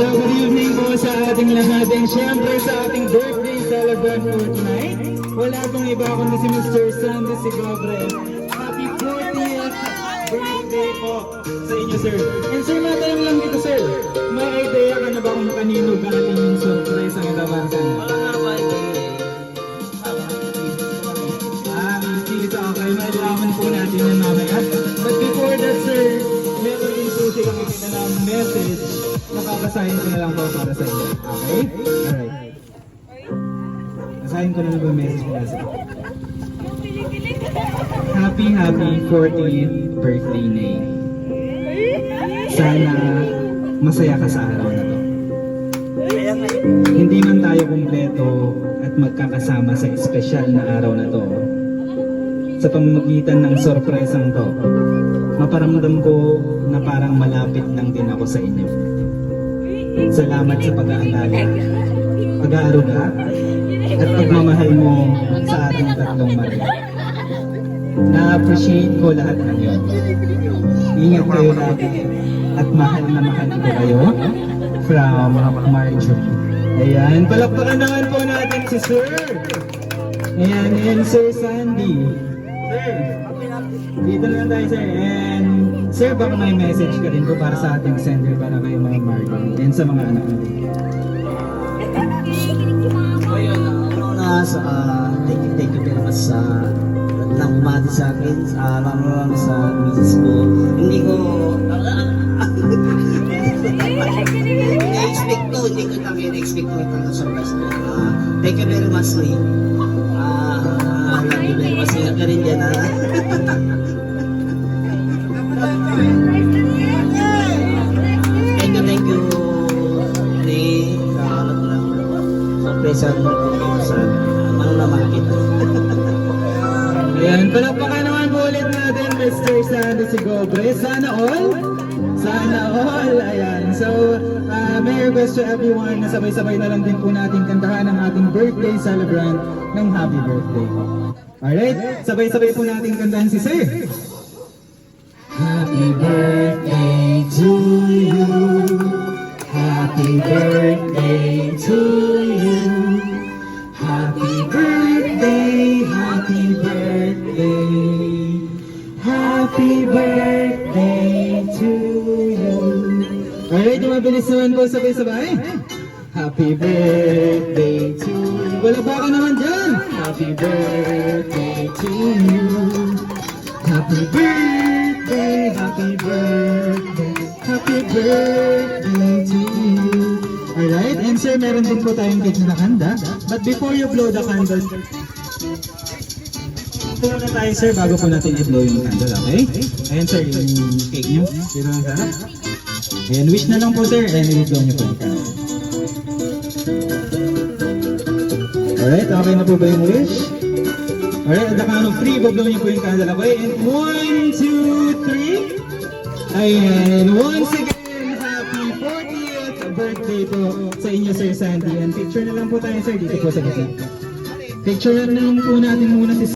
So good evening po sa ating lahat and syempre sa ating birthday celebrant for tonight. Wala pong iba kundi si Mr. Sandy Sigobre. Happy 40th birthday po sa inyo, sir. And sir, matanong lang dito, sir. May idea ka na ba kung kanino galing yung surprise ang itaban sa inyo? Wala nga ba ito Okay, malalaman po natin yan mamaya. But before that, sir, meron din po silang ipinalang message na papasahin ko na lang po para sa inyo. Okay? Alright. Pasahin ko na lang po yung message nila sa inyo. Happy 40th birthday, Nay. Sana masaya ka sa araw na to. Hindi man tayo kumpleto at magkakasama sa espesyal na araw na to. Sa pamamagitan ng sorpresang to, maparamdam ko na parang malapit lang din ako sa inyo. Salamat sa pag-aalala, pag-aaruga, at pagmamahal mo sa ating tatlong Maria. Na-appreciate ko lahat ng yun. Ingat kayo lagi at mahal na mahal ko kayo from Marjorie. Ayan, palakpakan naman po natin si Sir. Ayan, and Sir Sandy. Sir, dito na lang tayo, sir. And sir, baka may message ka rin po para sa ating sender para kay mga Marjorie and sa mga anak natin. Ayun, thank you very much sa nang umati sa akin, lang sa misis ko. Hindi ko expect ko ito na surprise ko. Thank you very much, Lee. Love you very much. Ingat ka rin dyan, ha? Thank you, Lee. Surprise mo sa manunamang kita. Ayan, palakpakan naman po ulit natin Mr. Sandy Sigobre. Sana all? Sana all! Ayan, so may request to everyone na sabay-sabay na lang din po natin kantahan ang ating birthday celebrant ng happy birthday. Alright, sabay-sabay po natin kantahan si Sir. Happy birthday to you. Happy birthday to you. Happy birthday, happy birthday. Happy birthday to you. Alright, mabilis naman po sabay-sabay. Happy birthday to you. Wala ba ka naman dyan? Happy birthday to you. Happy birthday, happy birthday. Happy birthday to you. Alright, and sir, meron din po tayong cake na nakahanda. But before you blow the candles, ito na tayo, sir, bago po natin i-blow yung candle, okay? Ayan, sir, yung cake nyo. Dito na sarap. Ayan, wish na lang po, sir, and i-blow nyo po yung candle. Alright, okay na po ba yung wish? Alright, at the count of 3, blow nyo po yung candle, okay? And 1, 2, 3. Ayan, once again, happy 40th birthday po sa inyo, Sir Sandy. And picture na lang po tayo, sir, dito po sa gitna. Picture na lang po natin muna si